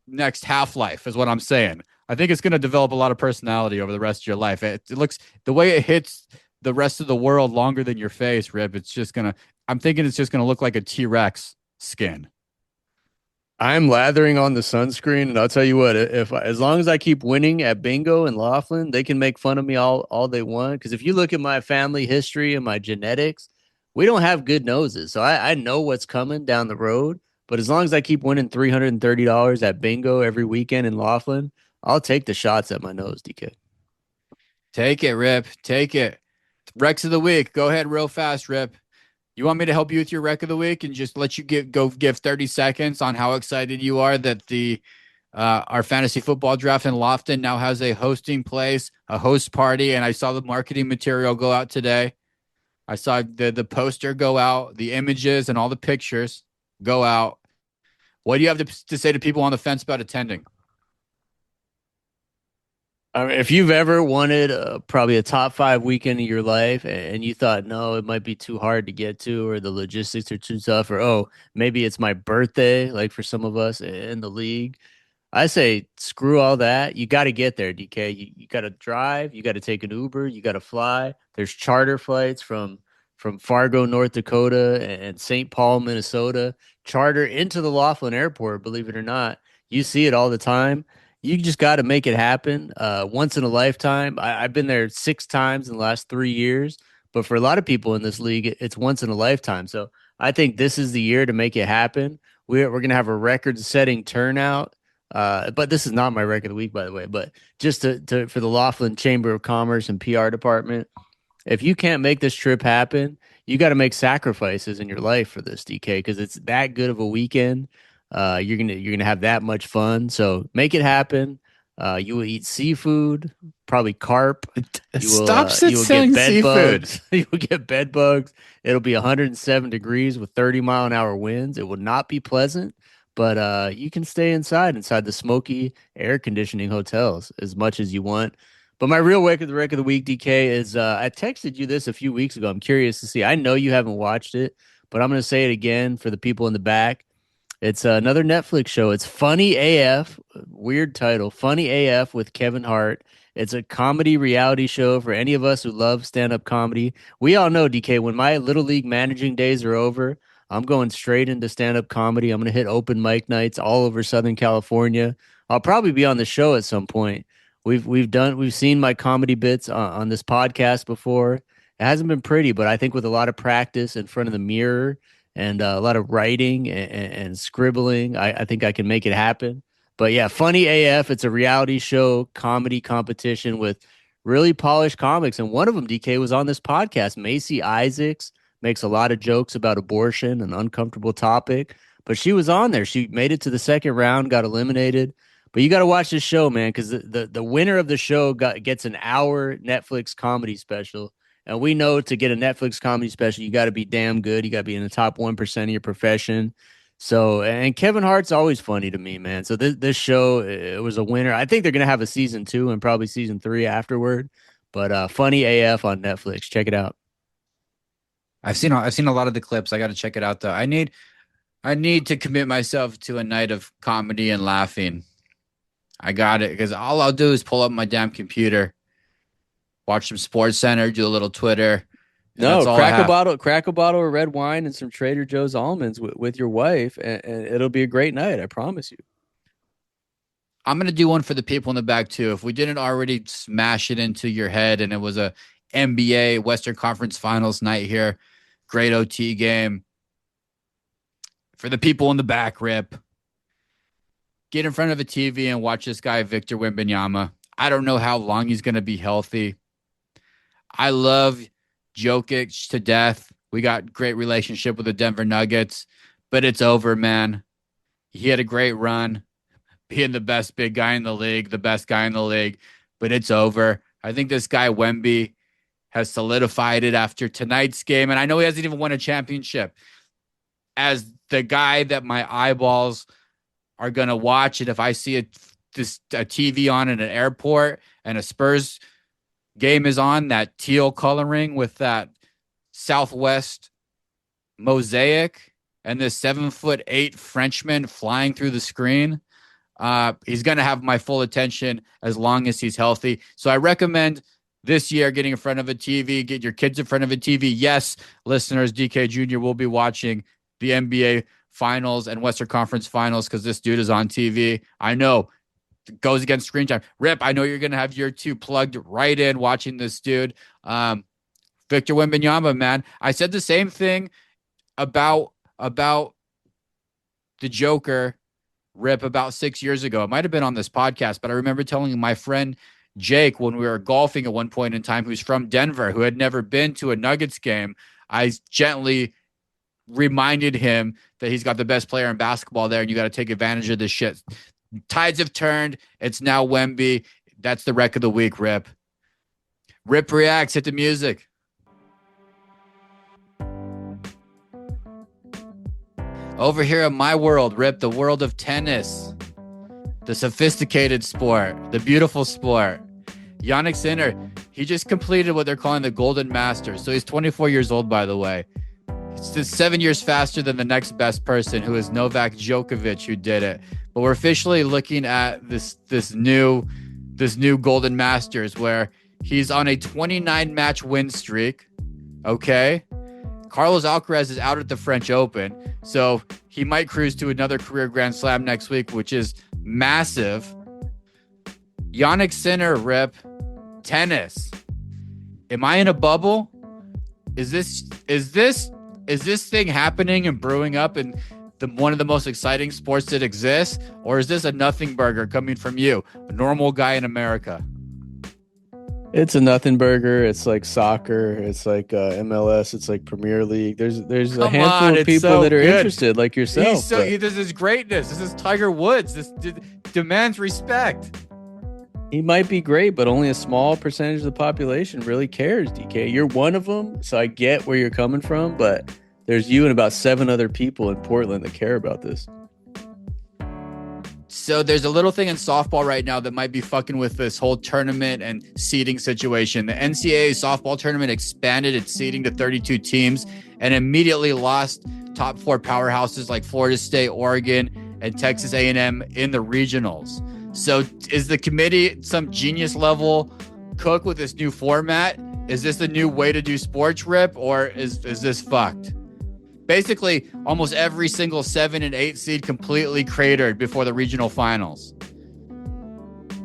next half-life is what I'm saying. I think it's going to develop a lot of personality over the rest of your life. It looks, the way it hits the rest of the world longer than your face, Rip, I'm thinking it's just going to look like a T-Rex skin. I'm lathering on the sunscreen, and I'll tell you what, as long as I keep winning at bingo and Laughlin, they can make fun of me all they want. Because if you look at my family history and my genetics, we don't have good noses. So I know what's coming down the road. But as long as I keep winning $330 at bingo every weekend in Laughlin, I'll take the shots at my nose, DK. Take it, Rip. Take it. Rex of the week. Go ahead real fast, Rip. You want me to help you with your rec of the week and just let you give 30 seconds on how excited you are that our fantasy football draft in Lofton now has a hosting place, a host party, and I saw the marketing material go out today. I saw the poster go out, the images and all the pictures go out. What do you have to say to people on the fence about attending? I mean, if you've ever wanted probably a top 5 weekend of your life and you thought, no, it might be too hard to get to, or the logistics are too tough, or, maybe it's my birthday, like for some of us in the league, I say, screw all that. You got to get there, DK. You got to drive. You got to take an Uber. You got to fly. There's charter flights from Fargo, North Dakota and St. Paul, Minnesota, charter into the Laughlin Airport, believe it or not. You see it all the time. You just got to make it happen once in a lifetime. I've been there 6 times in the last 3 years, but for a lot of people in this league, it's once in a lifetime. So I think this is the year to make it happen. We're going to have a record-setting turnout, but this is not my record of the week, by the way. But just for the Laughlin Chamber of Commerce and PR department, if you can't make this trip happen, you got to make sacrifices in your life for this, DK, because it's that good of a weekend. You're gonna have that much fun. So make it happen. You will eat seafood, probably carp. You will get bed bugs. You will get bed bugs. It'll be 107 degrees with 30-mile-an-hour winds. It will not be pleasant, but you can stay inside the smoky air conditioning hotels as much as you want. But my real wreck of the week, DK, is I texted you this a few weeks ago. I'm curious to see. I know you haven't watched it, but I'm going to say it again for the people in the back. It's another Netflix show. It's Funny AF, weird title, Funny AF with Kevin Hart. It's a comedy reality show for any of us who love stand-up comedy. We all know, DK, when my Little League managing days are over, I'm going straight into stand-up comedy. I'm going to hit open mic nights all over Southern California. I'll probably be on the show at some point. We've seen my comedy bits on this podcast before. It hasn't been pretty, but I think with a lot of practice in front of the mirror and a lot of writing and scribbling, I think I can make it happen. But yeah, Funny AF. It's a reality show comedy competition with really polished comics, and one of them, DK, was on this podcast. Macy Isaacs makes a lot of jokes about abortion, an uncomfortable topic, but she was on there. She made it to the second round, got eliminated. But you got to watch this show, man, because the winner of the show gets an hour Netflix comedy special. And we know to get a Netflix comedy special, you got to be damn good. You got to be in the top 1% of your profession. So, and Kevin Hart's always funny to me, man. So this show, it was a winner. I think they're going to have a season 2 and probably season 3 afterward. But Funny AF on Netflix. Check it out. I've seen a lot of the clips. I got to check it out, though. I need to commit myself to a night of comedy and laughing. I got it, because all I'll do is pull up my damn computer, watch some Sports Center, do a little Twitter. No, crack a bottle of red wine and some Trader Joe's almonds with your wife, and it'll be a great night. I promise you. I'm gonna do one for the people in the back too. If we didn't already smash it into your head, and it was a NBA Western Conference Finals night here, great OT game. For the people in the back, Rip, get in front of a TV and watch this guy, Victor Wembanyama. I don't know how long he's going to be healthy. I love Jokic to death. We got great relationship with the Denver Nuggets, but it's over, man. He had a great run, being the best big guy in the league, the best guy in the league, but it's over. I think this guy, Wemby, has solidified it after tonight's game, and I know he hasn't even won a championship, as the guy that my eyeballs are going to watch. And if I see a TV on in an airport and a Spurs game is on, that teal coloring with that Southwest mosaic and this 7'8" Frenchman flying through the screen, he's going to have my full attention as long as he's healthy. So I recommend this year getting in front of a TV, get your kids in front of a TV. Yes, listeners, DK Jr. will be watching the NBA Finals and Western Conference Finals because this dude is on TV. I know it goes against screen time. Rip, I know you're going to have your 2 plugged right in watching this dude. Victor Wembanyama, man. I said the same thing about the Joker, Rip, about 6 years ago. It might have been on this podcast, but I remember telling my friend Jake when we were golfing at one point in time, who's from Denver, who had never been to a Nuggets game. I gently reminded him that he's got the best player in basketball there, and you got to take advantage of this shit. Tides have turned. It's now Wemby. That's the wreck of the week, Rip. Rip reacts. Hit the music. Over here in my world, Rip, the world of tennis, the sophisticated sport, the beautiful sport. Jannik Sinner, he just completed what they're calling the Golden Masters. So he's 24 years old, by the way. It's just 7 years faster than the next best person, who is Novak Djokovic, who did it. But we're officially looking at this new Golden Masters, where he's on a 29-match win streak. Okay. Carlos Alcaraz is out at the French Open, so he might cruise to another career Grand Slam next week, which is massive. Jannik Sinner, Rip, tennis. Am I in a bubble? Is this thing happening and brewing up in one of the most exciting sports that exists, or is this a nothing burger coming from you, a normal guy in America? It's a nothing burger. It's like soccer. It's like MLS. It's like Premier League. There's a handful of people that are interested, like yourself. This is greatness. This is Tiger Woods. This demands respect. He might be great, but only a small percentage of the population really cares, DK. You're one of them, so I get where you're coming from, but there's you and about 7 other people in Portland that care about this. So there's a little thing in softball right now that might be fucking with this whole tournament and seeding situation. The NCAA softball tournament expanded its seeding to 32 teams and immediately lost top 4 powerhouses like Florida State, Oregon, and Texas A&M in the regionals. So is the committee some genius level cook with this new format? Is this the new way to do sports, Rip, or is this fucked? Basically, almost every single 7 and 8 seed completely cratered before the regional finals.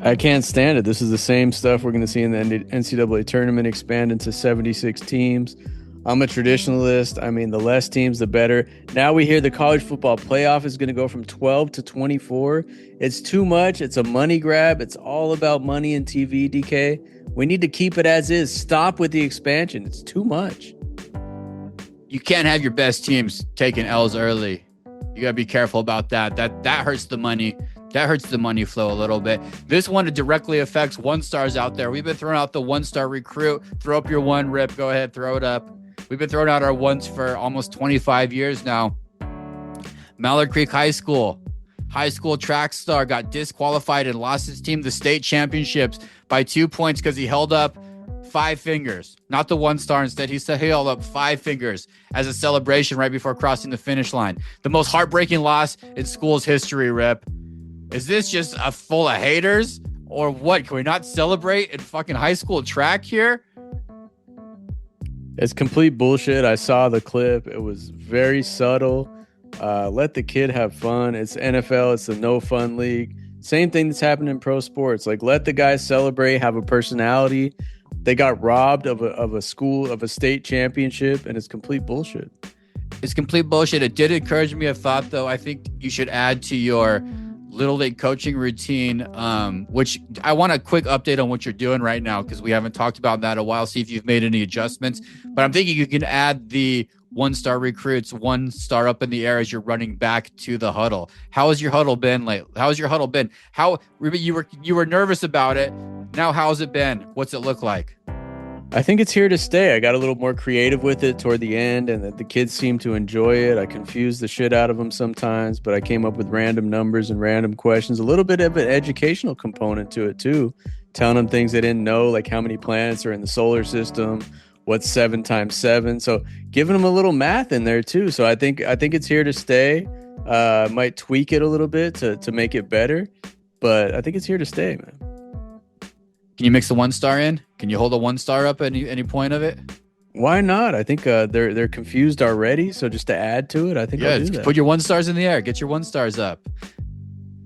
I can't stand it. This is the same stuff we're going to see in the NCAA tournament, expand into 76 teams. I'm a traditionalist. I mean, the less teams, the better. Now we hear the college football playoff is going to go from 12 to 24. It's too much. It's a money grab. It's all about money and TV, DK. We need to keep it as is. Stop with the expansion. It's too much. You can't have your best teams taking L's early. You got to be careful about that. That hurts the money. That hurts the money flow a little bit. This one directly affects one-stars out there. We've been throwing out the one-star recruit. Throw up your one, Rip. Go ahead, throw it up. We've been throwing out our ones for almost 25 years now. Mallard Creek High School track star got disqualified and lost his team the state championships by 2 points because he held up 5 fingers, not the one star. Instead, he said he held up 5 fingers as a celebration right before crossing the finish line. The most heartbreaking loss in school's history, Rip. Is this just a full of haters or what? Can we not celebrate in fucking high school track here? It's complete bullshit. I saw the clip. It was very subtle. Let the kid have fun. It's NFL. It's a no fun league. Same thing that's happened in pro sports. Like, let the guys celebrate, have a personality. They got robbed of a state championship, and it's complete bullshit. It's complete bullshit. It did encourage me a thought, though. I think you should add to your Little League coaching routine, which I want a quick update on what you're doing right now because we haven't talked about that in a while. See if you've made any adjustments. But I'm thinking you can add the one-star recruits, 1 star up in the air as you're running back to the huddle. How has your huddle been lately? How you were nervous about it. Now how's it been? What's it look like? I think it's here to stay. I got a little more creative with it toward the end, and the kids seem to enjoy it. I confuse the shit out of them sometimes, but I came up with random numbers and random questions. A little bit of an educational component to it too, telling them things they didn't know, like how many planets are in the solar system, what's 7 times 7. So giving them a little math in there too. So I think it's here to stay. Might tweak it a little bit to make it better, but I think it's here to stay, man. Can you mix the 1 star in? Can you hold a 1 star up at any point of it? Why not? I think they're confused already. So just to add to it, I think I'll do that. Put your 1 stars in the air. Get your 1 stars up.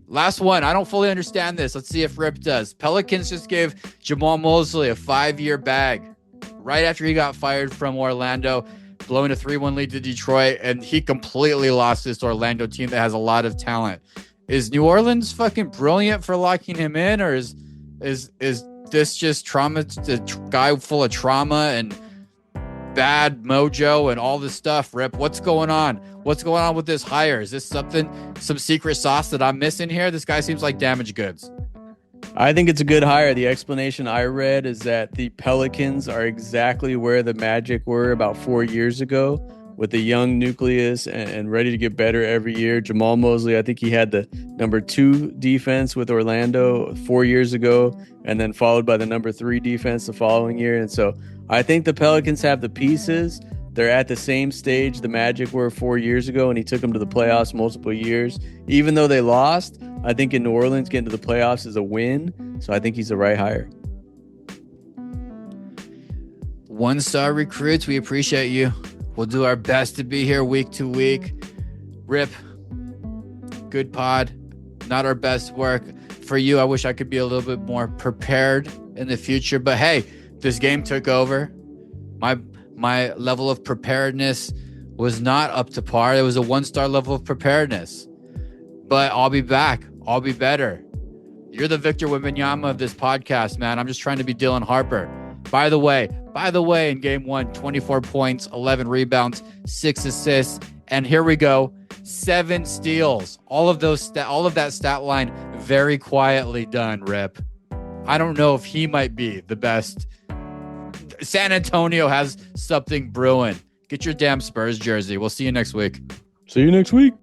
Last one. I don't fully understand this. Let's see if Rip does. Pelicans just gave Jamal Mosley a 5-year bag right after he got fired from Orlando, blowing a 3-1 lead to Detroit, and he completely lost this Orlando team that has a lot of talent. Is New Orleans fucking brilliant for locking him in, or is this just trauma, the guy full of trauma and bad mojo and all this stuff? Rip, what's going on? What's going on with this hire? Is this some secret sauce that I'm missing here? This guy seems like damaged goods. I think it's a good hire. The explanation I read is that the Pelicans are exactly where the Magic were about 4 years ago, with a young nucleus and ready to get better every year. Jamal Mosley, I think he had the number 2 defense with Orlando 4 years ago, and then followed by the number 3 defense the following year. And so I think the Pelicans have the pieces. They're at the same stage the Magic were 4 years ago, and he took them to the playoffs multiple years. Even though they lost, I think in New Orleans, getting to the playoffs is a win. So I think he's the right hire. 1 star recruits, we appreciate you. We'll do our best to be here week to week. Rip, good pod. Not our best work. For you, I wish I could be a little bit more prepared in the future. But hey, this game took over. My level of preparedness was not up to par. It was a 1 star level of preparedness. But I'll be back. I'll be better. You're the Victor Wembanyama of this podcast, man. I'm just trying to be Dylan Harper. By the way, in game 1, 24 points, 11 rebounds, 6 assists, and here we go, 7 steals. All of that stat line very quietly done, Rip. I don't know if he might be the best. San Antonio has something brewing. Get your damn Spurs jersey. We'll see you next week. See you next week.